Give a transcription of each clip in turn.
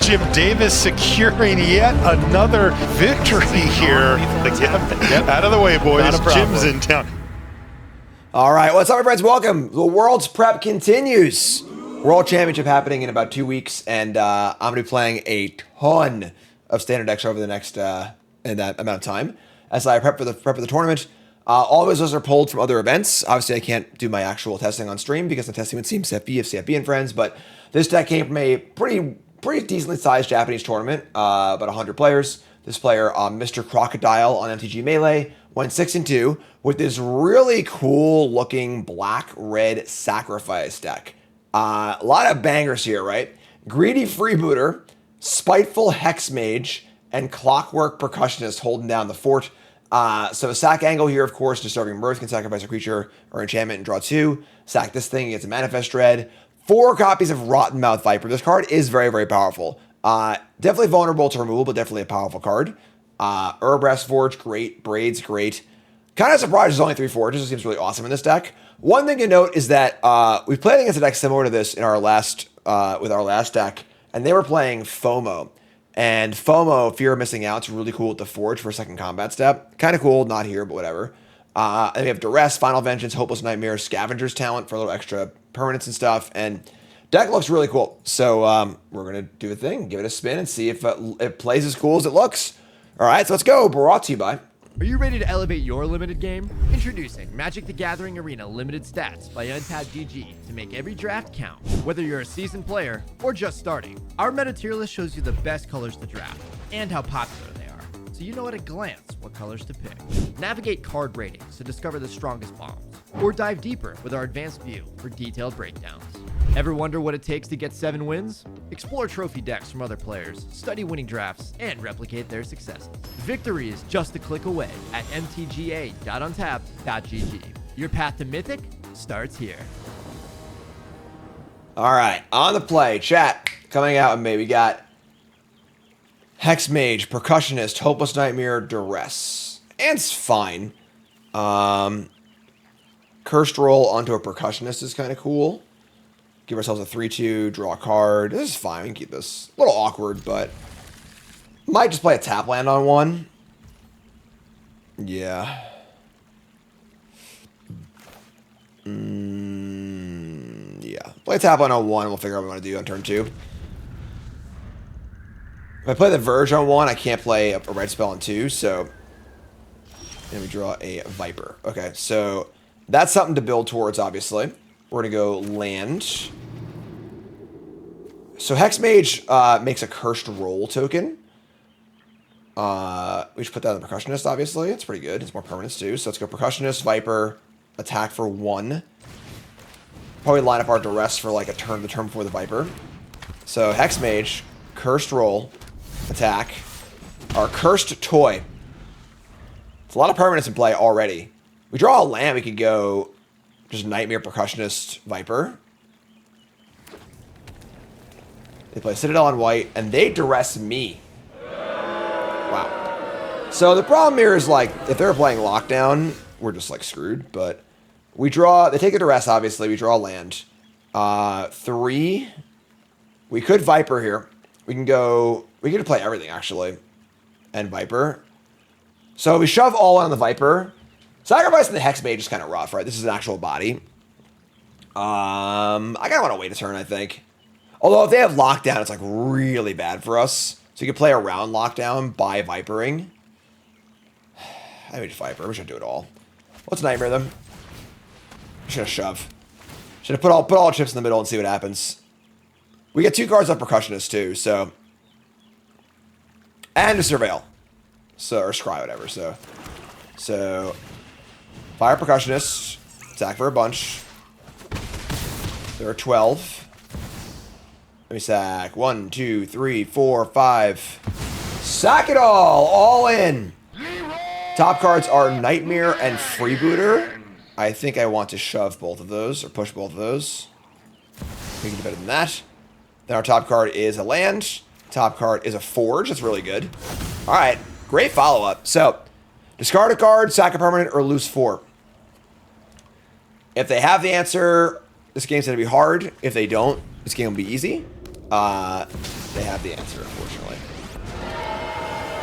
Jim Davis securing yet another victory here. Yep. Out of the way, boys. Jim's in town. All right, what's up, my friends? Welcome. The World's Prep continues. World Championship happening in about 2 weeks, and I'm going to be playing a ton of standard decks over the next in that amount of time as I prep for the tournament. All of those are pulled from other events. Obviously, I can't do my actual testing on stream because I'm testing with Team CFB of CFB and friends, but this deck came from a pretty decently sized Japanese tournament, about 100 players. This player, Mr. Crocodile on MTG Melee, went 6-2 with this really cool looking black-red Sacrifice deck. A lot of bangers here, right? Greedy Freebooter, Spiteful Hexmage, and Clockwork Percussionist holding down the fort. So a sack angle here, of course, disturbing Mirth can sacrifice a creature or enchantment and draw 2. Sack this thing, gets a Manifest Dread. 4 copies of Rottenmouth Viper. This card is very, very powerful. Definitely vulnerable to removal, but definitely a powerful card. Urbrast Forge, great. Braids, great. Kind of surprised there's only 3 forges. It seems really awesome in this deck. One thing to note is that we've played against a deck similar to this in our last with our last deck, and they were playing FOMO. And FOMO, Fear of Missing Out, is really cool with the Forge for a second combat step. Kind of cool, not here, but whatever. And we have Duress, Final Vengeance, Hopeless Nightmare, Scavenger's Talent for a little extra permanence and stuff. And deck looks really cool. So we're going to do a thing, give it a spin, and see if it plays as cool as it looks. All right, so let's go. Brought to you by... Are you ready to elevate your limited game? Introducing Magic the Gathering Arena Limited Stats by Untapped GG to make every draft count, whether you're a seasoned player or just starting. Our meta tier list shows you the best colors to draft and how popular they are, so you know at a glance what colors to pick. Navigate card ratings to discover the strongest bombs, or dive deeper with our advanced view for detailed breakdowns. Ever wonder what it takes to get 7 wins? Explore trophy decks from other players, study winning drafts, and replicate their successes. Victory is just a click away at mtga.untapped.gg. Your path to Mythic starts here. All right, on the play, chat, coming out with me, we got Hexmage, Percussionist, Hopeless Nightmare, Duress. And it's fine. Cursed Roll onto a Percussionist is kind of cool. Give ourselves a 3-2, draw a card. This is fine, we can keep this. A little awkward, but might just play a tap land on one. Yeah. Yeah. Play a tap land on one, and we'll figure out what we want to do on turn 2. If I play the Verge on 1, I can't play a red spell on 2, so... And we draw a Viper. Okay, so that's something to build towards, obviously. We're going to go land. So Hexmage makes a Cursed Roll token. We should put that on the Percussionist, obviously. It's pretty good. It's more permanence, too. So let's go Percussionist, Viper, attack for 1. Probably line up our Duress for like the turn before the Viper. So Hexmage, Cursed Roll, attack. Our Cursed Toy. It's a lot of permanence in play already. We draw a land, we could go just Nightmare, Percussionist, Viper. They play Citadel on white, and they Duress me. Wow. So the problem here is, like, if they're playing Lockdown, we're just, like, screwed. But we draw... They take a Duress, obviously. We draw a land. 3. We could Viper here. We can go... We could play everything, actually. And Viper. So we shove all on the Viper. Sacrificing the Hexmage is kind of rough, right? This is an actual body. I kind of want to wait a turn, I think. Although if they have Lockdown, it's like really bad for us. So you can play around Lockdown by Vipering. I think we just Viper. We should do it all. Let's Nightmare them. Should have shove. Should have put all chips in the middle and see what happens. We get 2 cards of Percussionist too, so... And a Surveil. So, or Scry, whatever, so... Fire Percussionist. Attack for a bunch. There are 12. Let me sack. 1, 2, 3, 4, 5. Sack it all in. Top cards are Nightmare and Freebooter. I think I want to shove both of those, or push both of those. We can do better than that. Then our top card is a land. Top card is a Forge. That's really good. All right. Great follow-up. So, discard a card, sack a permanent, or lose 4. If they have the answer, this game's going to be hard. If they don't, this game will be easy. they have the answer, unfortunately.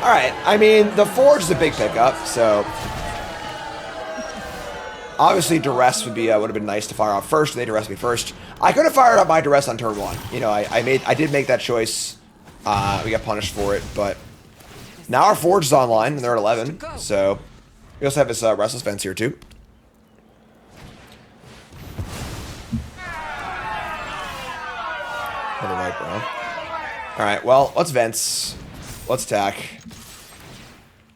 All right, I mean, the Forge is a big pickup, so obviously Duress would have been nice to fire off first. They Duress me first. I could have fired up my Duress on turn 1. You know, I did make that choice. We got punished for it, but now our Forge is online and they're at 11. So we also have this Restless Fence here too. Another Viper, huh? All right, well, let's Vents. Let's attack.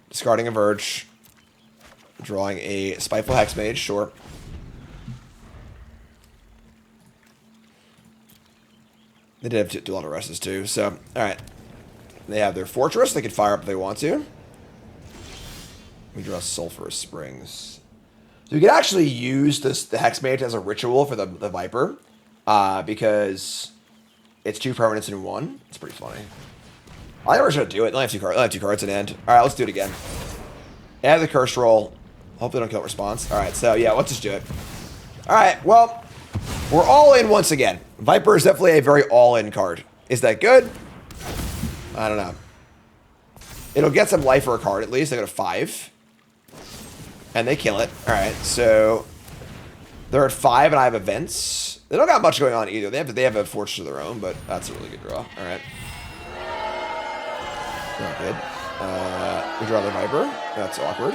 Discarding a Verge. Drawing a Spiteful Hexmage, sure. They did have a lot of Restless too, so, alright. They have their Fortress, they can fire up if they want to. We draw Sulphurous Springs. So we could actually use the Hexmage as a ritual for the Viper, because it's 2 permanents in 1. It's pretty funny. I think we're just gonna do it. I have 2 cards at end. Alright, let's do it again. Add the Curse Roll. Hope they don't kill response. Alright, so yeah, let's just do it. Alright, well, we're all in once again. Viper is definitely a very all-in card. Is that good? I don't know. It'll get some life for a card at least. They go to 5. And they kill it. Alright, so they're at 5 and I have events. They don't got much going on either. They have a Fortress of their own, but that's a really good draw. Alright. Not good. We draw the Viper. That's awkward.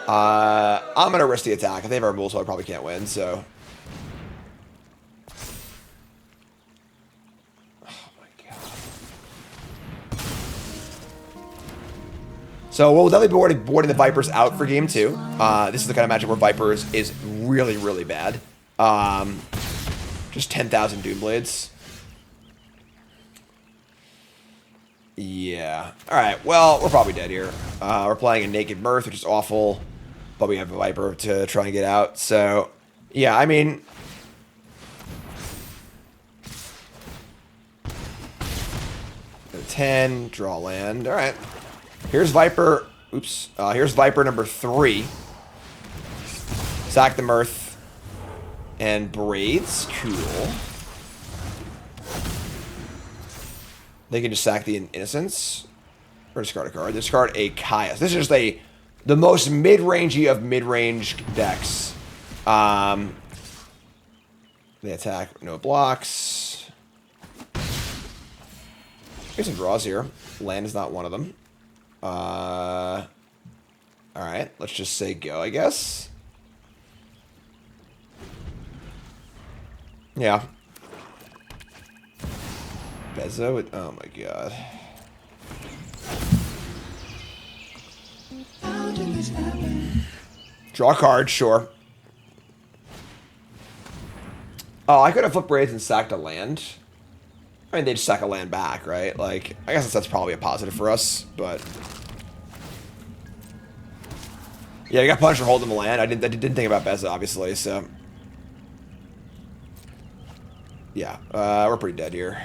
I'm going to risk the attack. If they have our rules, so I probably can't win, so. Oh my god. So we'll definitely be boarding the Vipers out for game 2. This is the kind of matchup where Vipers is really, really bad. Just 10,000 Doomblades. Yeah. Alright, well, we're probably dead here. We're playing a Naked Mirth, which is awful. But we have a Viper to try and get out. So, yeah, I mean... 10, draw land. Alright. Here's Viper... Oops. Here's Viper number 3. Sack the Mirth. And Braids. Cool. They can just sack the Innocence. Or discard a card. Discard a Caius. This is just the most mid-rangey of mid-range decks. They attack. No blocks. Here's some draws here. Land is not one of them. Alright. Let's just say go, I guess. Yeah. Bezo. Oh my god. Draw a card, sure. Oh, I could have flipped Braids and sacked a land. I mean, they just sack a land back, right? Like, I guess that's probably a positive for us, but... Yeah, I got punished for holding the land. I didn't think about Beza, obviously, so... Yeah, we're pretty dead here.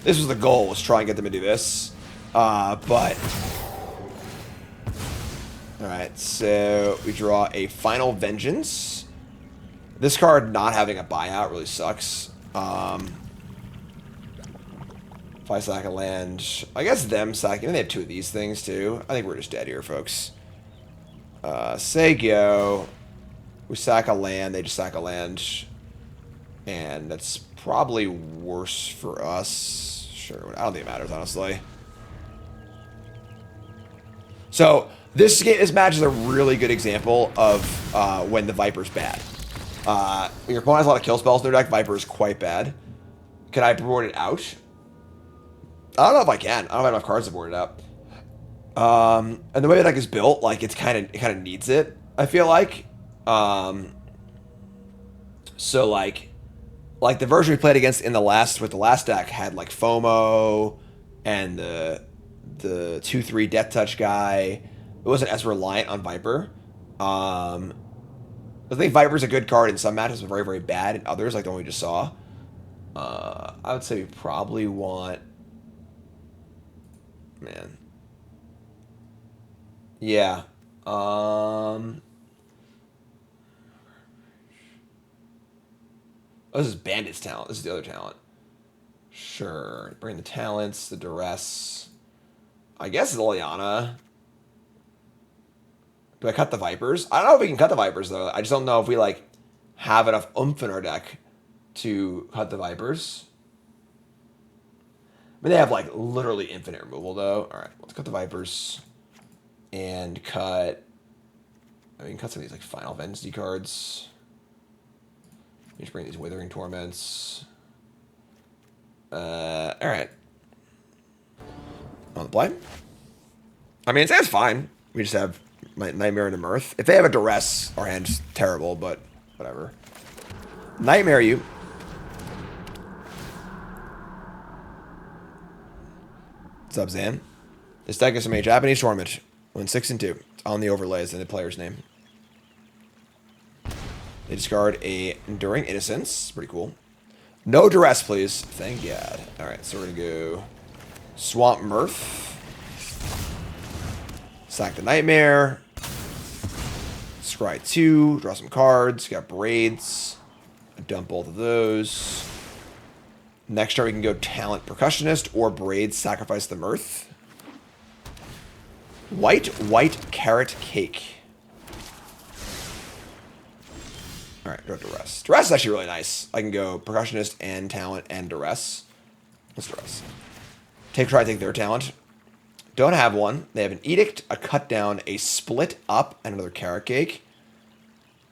This was the goal, was try and get them to do this. But... Alright, so we draw a Final Vengeance. This card not having a buyout really sucks. If I sack a land, I guess them sacking, they have 2 of these things too. I think we're just dead here, folks. Say go. We sack a land, they just sack a land. And that's probably worse for us. Sure, I don't think it matters, honestly. So, this match is a really good example of when the Viper's bad. When your opponent has a lot of kill spells in their deck, Viper is quite bad. Can I board it out? I don't know if I can. I don't have enough cards to board it out. And the way the deck is built, like it kind of needs it, I feel like. So like the version we played against with the last deck had like FOMO and the 2/3 Death Touch guy. It wasn't as reliant on Viper. I think Viper's a good card in some matches, but very, very bad in others, like the one we just saw. I would say we probably want... Man. Yeah. Oh, this is Bandit's talent. This is the other talent. Sure. Bring the talents, the duress. I guess Liliana. Do I cut the Vipers? I don't know if we can cut the Vipers, though. I just don't know if we, like, have enough oomph in our deck to cut the Vipers. I mean, they have, like, literally infinite removal, though. All right, let's cut the Vipers. And cut... I mean, cut some of these, like, Final Fantasy cards. Let me just bring these Withering Torments. All right. On the play. I mean, it's fine. We just have Nightmare and a Mirth. If they have a Duress, our hand's terrible, but whatever. Nightmare you. What's up, Zan? This deck is from a Japanese tournament. Went 6 and 2. It's on the overlays and the player's name. They discard a Enduring Innocence. Pretty cool. No Duress, please. Thank God. Alright, so we're going to go Swamp Mirth. Sack the Nightmare. Scry 2. Draw some cards. Got Braids. Dump both of those. Next turn we can go Talent Percussionist or Braids Sacrifice the Mirth. White Carrot Cake. Alright, go Duress. Duress is actually really nice. I can go Percussionist and Talent and Duress. What's Duress? Try to take their talent. Don't have one. They have an Edict, a Cut Down, a Split Up, and another Carrot Cake.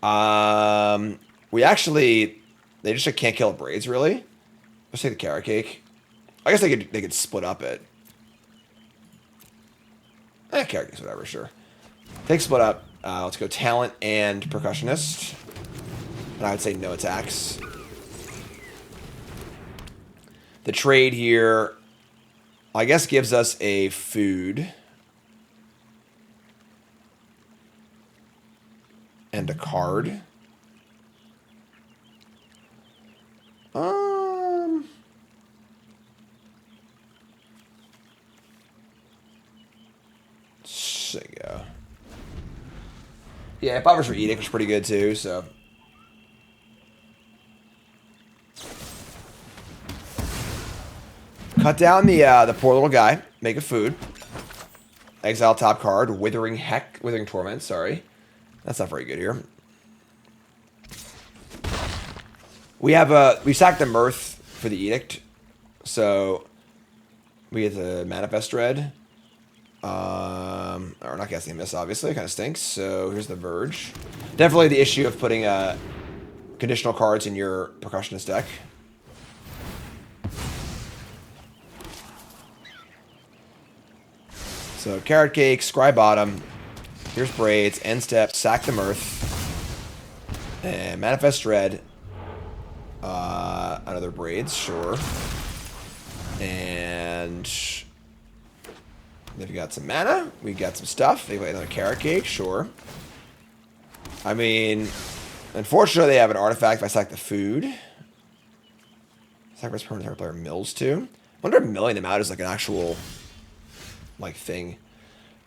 We actually... They just can't kill Braids, really. Let's take the Carrot Cake. I guess they could split up it. Carrot Cake's whatever, sure. Take Split Up. Let's go Talent and Percussionist. And I would say no attacks. The trade here, I guess, gives us a food. And a card. There you go. Yeah, Buffers for Edict was pretty good too, so. Cut down the poor little guy. Make a food. Exile top card. Withering Torment, sorry. That's not very good here. We sacked the Mirth for the Edict. So we get the Manifest Dread. We're not casting a miss, obviously. It kind of stinks. So here's the Verge. Definitely the issue of putting conditional cards in your Percussionist deck. So Carrot Cake, Scry Bottom. Here's Braids, End Step, Sack the Mirth. And Manifest Dread. Another Braids, sure. And they've got some mana. We got some stuff. They've got another Carrot Cake, sure. I mean, unfortunately, they have an artifact if I sack the food. Sacrifice permanent target player mills too. I wonder if milling them out is like an actual thing.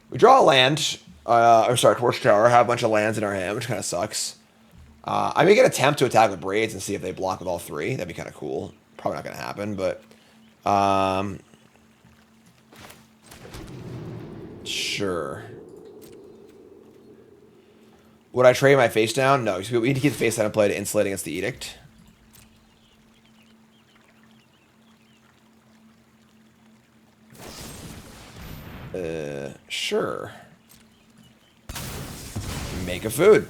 We draw a land. Torch Tower. Have a bunch of lands in our hand, which kind of sucks. I may get attempt to attack with Braids and see if they block with all three. That'd be kind of cool. Probably not going to happen, but sure. Would I trade my face down? No, we need to keep the face down and play to insulate against the Edict. Sure. Make a food.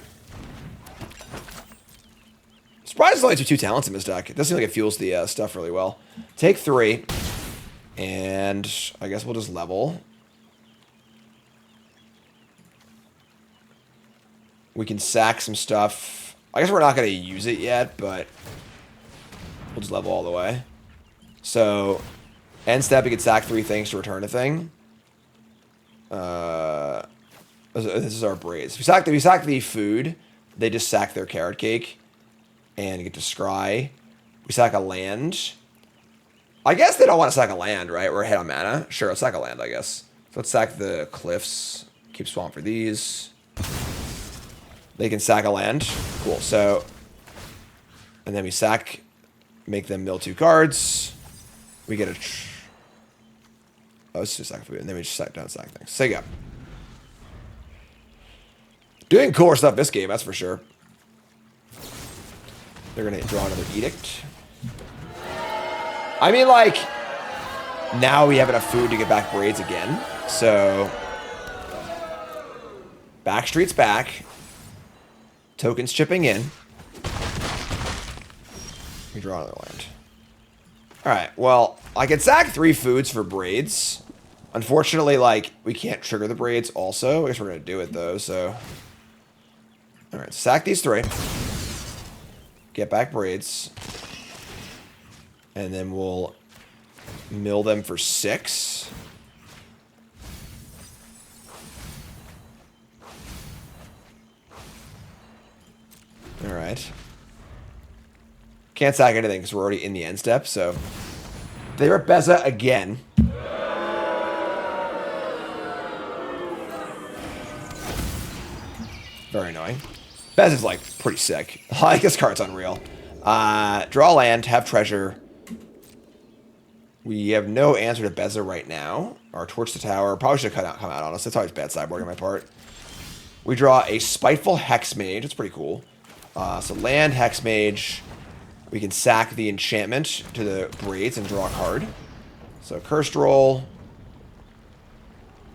Surprised there's only two talents in this deck. It does seem like it fuels the stuff really well. Take 3. And I guess we'll just level. We can sack some stuff. I guess we're not going to use it yet, but we'll just level all the way. So, end step, we can sack 3 things to return a thing. This is our Braids. We sack the food. They just sack their Carrot Cake. And get to scry. We sack a land. I guess they don't want to sack a land, right? We're ahead on mana. Sure, let's sack a land, I guess. So let's sack the Cliffs. Keep Swamp for these. They can sack a land. Cool, so... And then we sack... Make them mill 2 cards. We get a... Oh, it's just sack food, and then we just sack down sack things. So, yeah. Doing cooler stuff this game, that's for sure. They're going to draw another Edict. I mean, like, now we have enough food to get back Braids again. So, Backstreet's back. Tokens chipping in. We draw another land. Alright, well, I can sack 3 foods for Braids. Unfortunately, like, we can't trigger the Braids also. I guess we're going to do it, though, so... Alright, sack these 3. Get back Braids. And then we'll mill them for 6. Alright. Can't sack anything because we're already in the end step, so... They rip Beza again. Very annoying. Beza's, like, pretty sick. Like, this card's unreal. Draw land, have treasure. We have no answer to Beza right now. Our Torch the Tower. Probably should have come out on us. That's always bad sideboarding on my part. We draw a Spiteful Hexmage. It's pretty cool. So land, Hexmage. We can sack the enchantment to the Braids and draw a card. So Cursed Roll.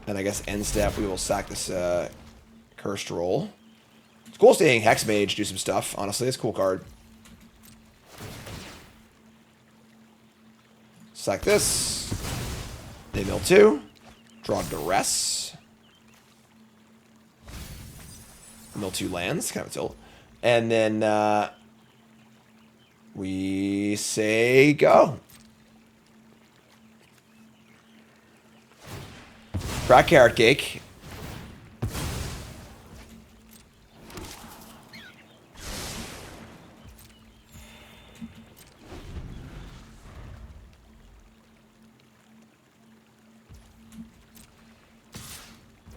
And I guess end step, we will sack this Cursed Roll. It's cool seeing Hexmage do some stuff, honestly. It's a cool card. Sack this. They mill 2. Draw Duress. Mill 2 lands. Kind of a tilt. And then we say go. Crack Carrot Cake.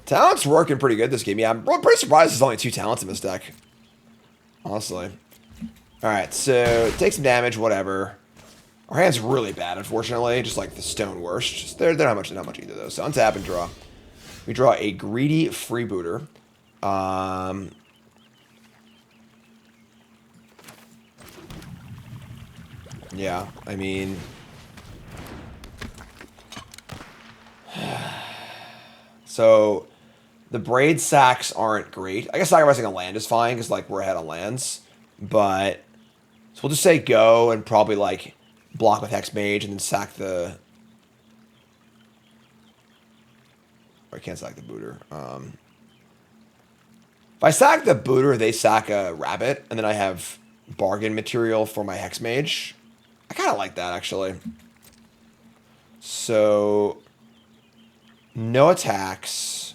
Talent's working pretty good this game. Yeah, I'm pretty surprised there's only 2 talents in this deck. Honestly. Alright, so take some damage, whatever. Our hand's really bad, unfortunately. Just like the stone worst. Just, they're not much either, though. So untap and draw. We draw a Greedy Freebooter. Yeah, I mean... So... The Braid sacks aren't great. I guess sacrificing a land is fine, because, like, we're ahead on lands. But... So we'll just say go, and probably, like, block with Hexmage, and then sack the... I can't sack the Booter. If I sack the Booter, they sack a Rabbit, and then I have bargain material for my Hexmage. I kind of like that, actually. So... No attacks...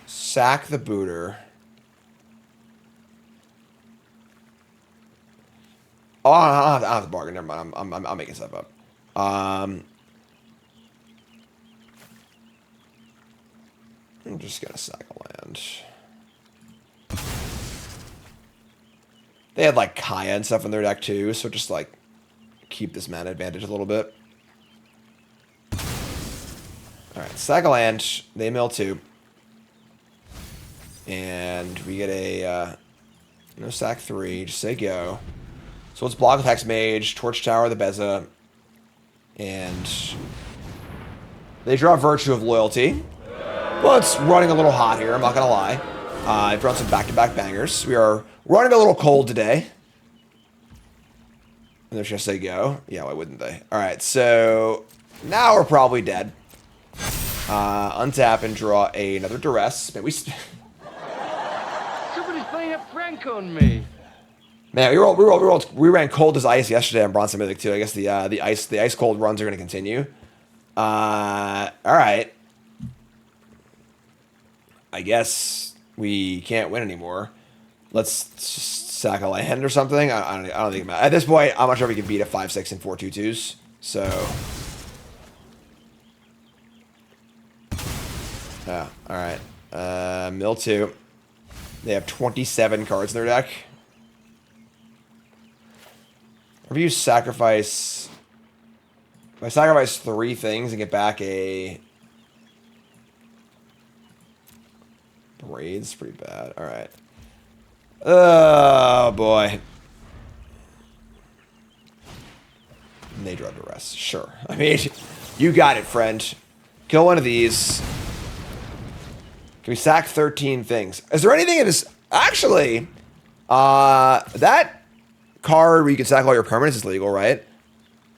Sack the Booter. Oh, I don't have the bargain. Never mind. I'm making stuff up. I'm just gonna sack a land. They had like Kaya and stuff in their deck too, so just like keep this mana advantage a little bit. All right, sack a land. They mill 2. And we get a, no sack 3, just say go. So let's block with Hexmage, Torch Tower, the Beza. And they draw Virtue of Loyalty. Well, it's running a little hot here, I'm not going to lie. I've drawn some back-to-back bangers. We are running a little cold today. And they're just going to say go. Yeah, why wouldn't they? Alright, so now we're probably dead. Untap and draw another Duress. Man, Prank on me. Man, we ran cold as ice yesterday on Bronze Mythic too. I guess the ice cold runs are going to continue. All right. I guess we can't win anymore. Let's just sack a land or something. I don't think it matters. At this point, I'm not sure we can beat a 5/6 and 4 2/2s. So yeah. All right. Mill 2. They have 27 cards in their deck. If you sacrifice... If I sacrifice 3 things and get back a... Braid's pretty bad. Alright. Oh, boy. And they draw the rest. Sure. I mean, you got it, friend. Kill one of these. Can we sack 13 things? Is there anything in this... Actually, that card where you can sack all your permanents is legal, right?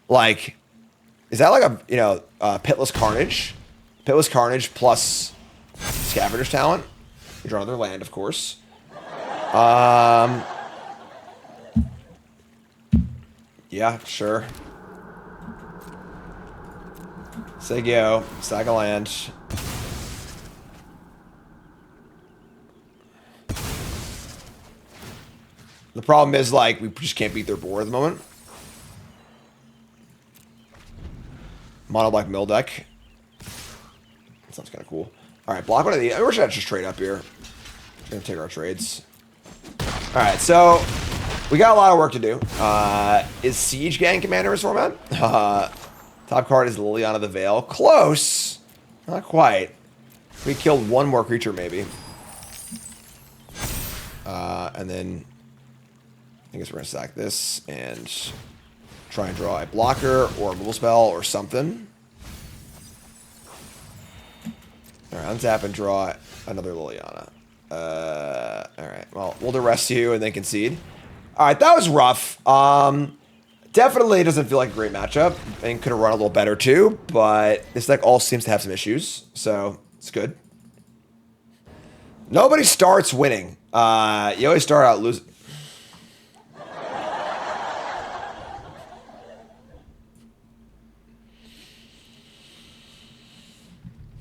Like, is that like a, you know, Pitless Carnage? Pitless Carnage plus Scavenger's Talent. You draw another land, of course. Yeah, sure. Say go. Sack a land. The problem is, like, we just can't beat their board at the moment. Mono black mill deck. That sounds kind of cool. Alright, block one of these. I wish I'd just trade up here. We're gonna take our trades. Alright, so we got a lot of work to do. Is Siege Gang Commander in this format? Top card is Liliana the Veil. Close. Not quite. We killed one more creature, maybe. And then I guess we're gonna sack this and try and draw a blocker or a removal spell or something. Alright, untap and draw another Liliana. Alright, well, we'll arrest you and then concede. Alright, that was rough. Definitely doesn't feel like a great matchup and could have run a little better too, but this deck all seems to have some issues, so it's good. Nobody starts winning. You always start out losing.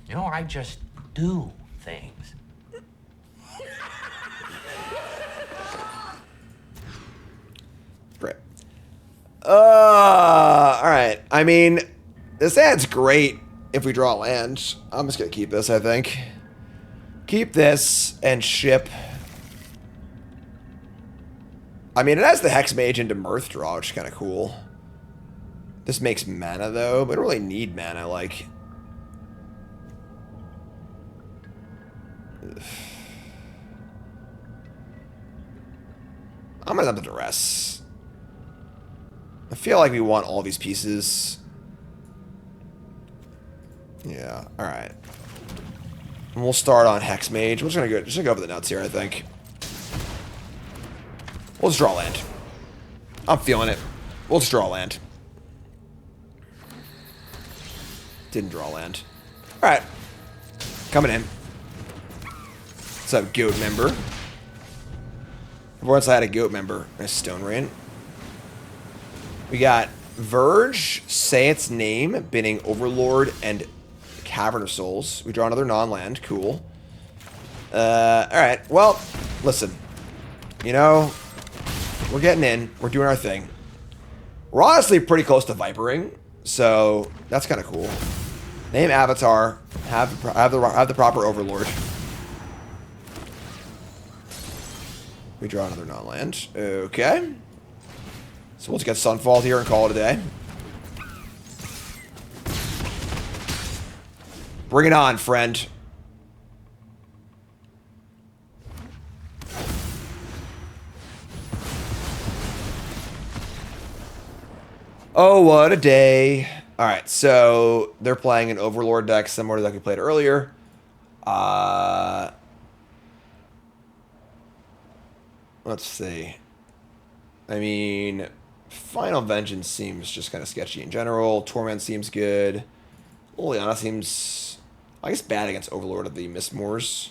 You know, I just do things. Great. Alright. I mean, this ad's great if we draw land. I'm just gonna keep this, I think. Keep this and ship. I mean, it has the Hex Mage into Mirth draw, which is kind of cool. This makes mana, though. But I don't really need mana, like... I'm gonna have the duress. I feel like we want all these pieces. Yeah, alright. And we'll start on Hex Mage. We're just gonna go over the nuts here, I think. We'll just draw land. I'm feeling it. We'll just draw land. Didn't draw land. Alright. Coming in. What's up, goat member? Once I had a goat member. Nice Stone Rain. We got Verge, Say Its Name, Binning Overlord, and Cavern of Souls. We draw another non-land. Cool. Alright. Well, listen. You know, we're getting in. We're doing our thing. We're honestly pretty close to Vipering, so that's kind of cool. Name Avatar. Have the proper Overlord. We draw another non-land. Okay. So we'll just get Sunfall here and call it a day. Bring it on, friend. Oh, what a day. Alright, so they're playing an Overlord deck similar to the deck we played earlier. Let's see. I mean, Final Vengeance seems just kind of sketchy in general. Torment seems good. Liliana seems, I guess, bad against Overlord of the Mistmoors.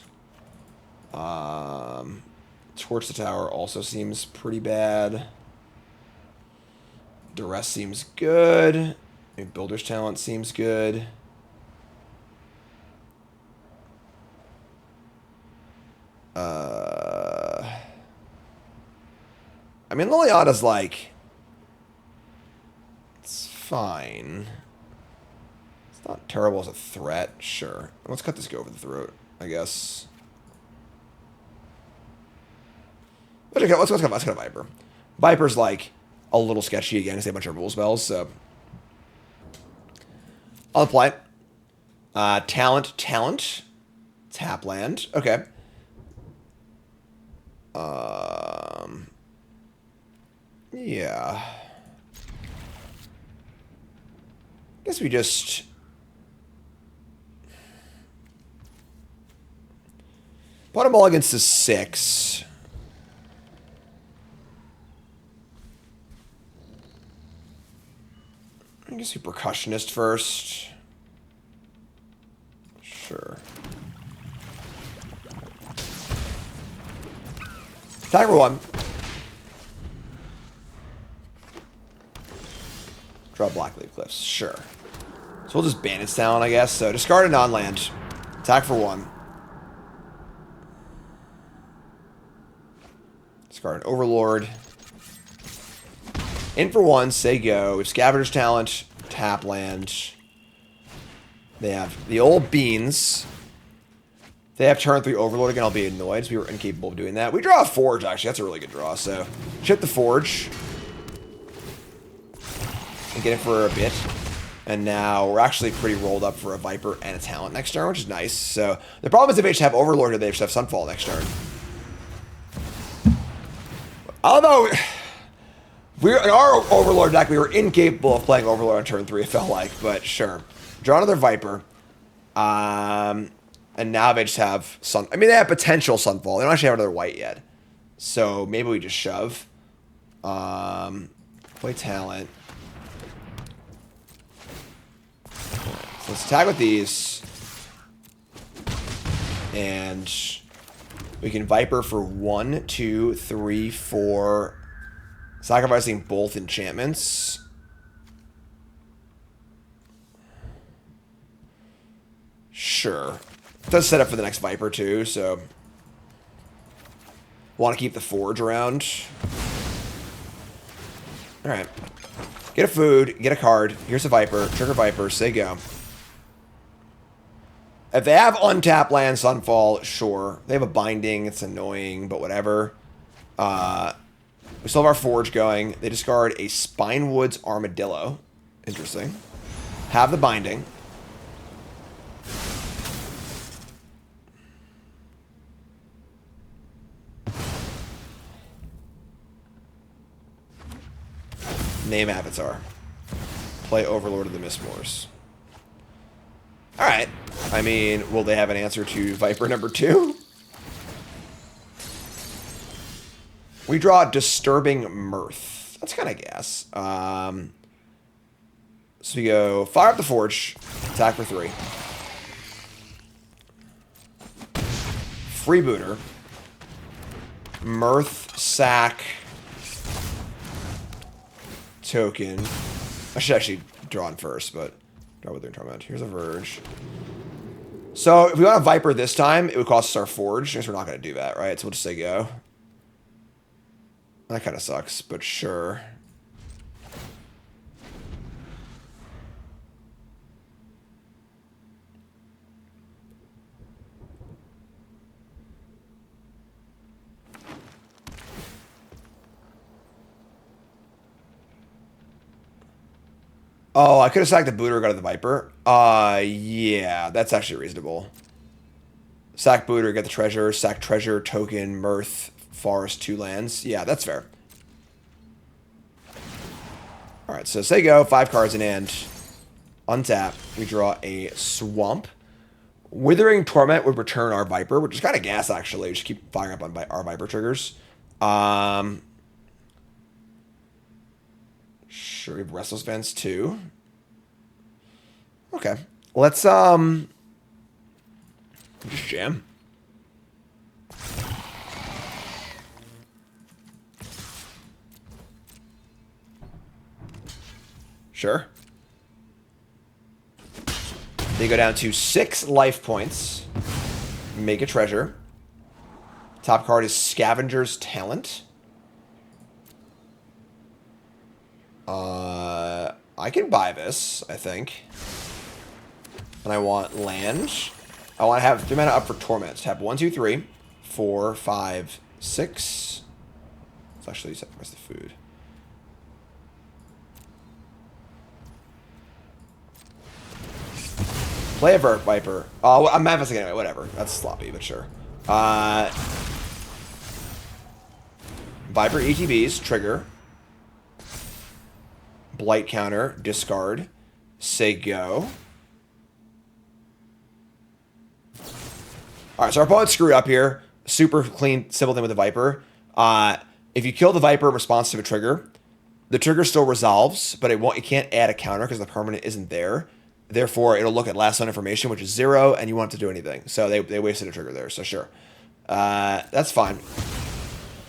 Torch the Tower also seems pretty bad. Duress seems good. Maybe Builder's Talent seems good. I mean, Liliana's like... It's fine. It's not terrible as a threat, sure. Let's cut this go over the throat, I guess. Let's go Viper. Viper's like a little sketchy again because they have a bunch of rule spells. So I'll apply it. Talent. Tap land. Okay. Yeah. Guess we just... Bottom ball against the 6. I guess we percussionist first. Sure. Attack for 1. Draw Blackleaf Cliffs. Sure. So we'll just ban its talent, I guess. So discard a non-land. Attack for 1. Discard an Overlord. In for 1, say go. Scavenger's Talent, tap land. They have the old beans. They have turn 3 Overlord again. I'll be annoyed. So we were incapable of doing that. We draw a Forge, actually. That's a really good draw. So chip the Forge. And get it for a bit. And now we're actually pretty rolled up for a Viper and a Talent next turn, which is nice. So the problem is if they just have Overlord or they just have Sunfall next turn. Although, in our Overlord deck, we were incapable of playing Overlord on turn 3, it felt like. But sure. Draw another Viper. And now they just have Sun... I mean, they have potential Sunfall. They don't actually have another white yet. So maybe we just shove. Play Talent. So let's attack with these. And... we can Viper for 1, 2, 3, 4. Sacrificing both enchantments. Sure. It does set up for the next Viper too, so. Want to keep the Forge around. Alright. Get a food, get a card. Here's a Viper. Trigger Viper, say go. If they have untap land, Sunfall, sure. They have a binding, it's annoying, but whatever. We still have our Forge going. They discard a Spinewoods Armadillo. Interesting. Have the binding. Name Avatar. Play Overlord of the Mistmoors. Alright. I mean, will they have an answer to Viper number 2? We draw Disturbing Mirth. That's kind of gas. So we go fire up the Forge. Attack for 3. Freebooter. Mirth, sack. Token. I should actually draw in first, but draw what they're talking about. Here's a Verge. So if we want a Viper this time, it would cost us our Forge. I guess we're not going to do that, right? So we'll just say go. That kind of sucks, but sure. Oh, I could have sacked the Booter, got the Viper. Yeah, that's actually reasonable. Sack Booter, get the treasure. Sack treasure, token, Mirth, forest, 2 lands. Yeah, that's fair. Alright, so say go. 5 cards in hand. Untap. We draw a Swamp. Withering Torment would return our Viper, which is kind of gas, actually. We just keep firing up on our Viper triggers. Sure, we have Restless Vents too. Okay. Let's just jam. Sure. They go down to 6 life points. Make a treasure. Top card is Scavenger's Talent. I can buy this, I think. And I want land. I want to have 3 mana up for Torment. Have 1, 2, 3, 4, 5, 6. Let's actually sacrifice the food. Play a Viper. Oh, I'm manifesting anyway. Whatever. That's sloppy, but sure. Viper ETBs, trigger. Blight counter, discard. Say go. Alright, so our opponents screw up here. Super clean, simple thing with the Viper. If you kill the Viper in response to a trigger, the trigger still resolves, but it can't add a counter because the permanent isn't there. Therefore, it'll look at last on information, which is 0, and you want it to do anything. So they wasted a trigger there, so sure. That's fine.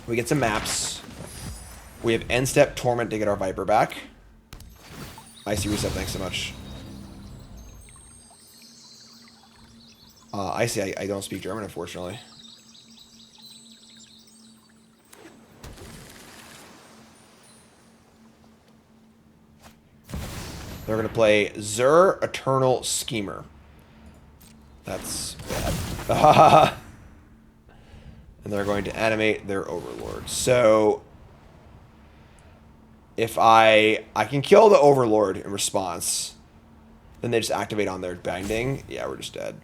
We get some maps. We have End Step Torment to get our Viper back. Icy Reset, thanks so much. Icy, I don't speak German, unfortunately. They're going to play Zur Eternal Schemer. That's bad. And they're going to animate their Overlord. So if I can kill the Overlord in response, then they just activate on their binding. Yeah, we're just dead.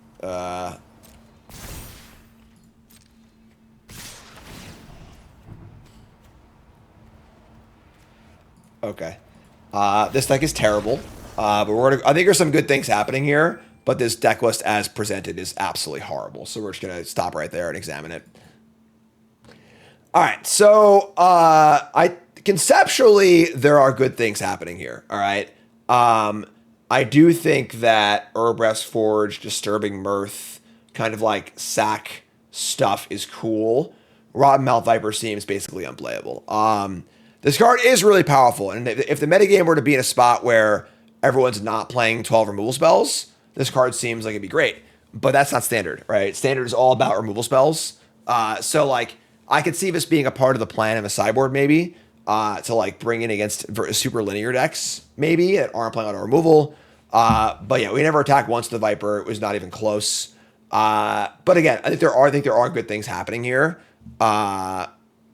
Okay. This deck is terrible. But I think there's some good things happening here, but this deck list as presented is absolutely horrible. So we're just gonna stop right there and examine it. All right, so conceptually there are good things happening here. All right, I do think that Urbreath's Forge, Disturbing Mirth, kind of like sack stuff is cool. Rotten Mouth Viper seems basically unplayable. This card is really powerful, and if the metagame were to be in a spot where everyone's not playing 12 removal spells, this card seems like it'd be great. But that's not standard, right? Standard is all about removal spells. So like, I could see this being a part of the plan of a sideboard maybe, to like bring in against super linear decks maybe that aren't playing auto removal. But yeah, we never attacked once the Viper. It was not even close. But again, I think there are good things happening here,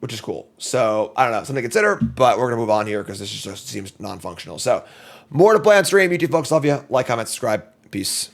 which is cool. So I don't know, something to consider, but we're gonna move on here because this just seems non-functional. So more to play on stream. YouTube folks, love you. Like, comment, subscribe. Peace.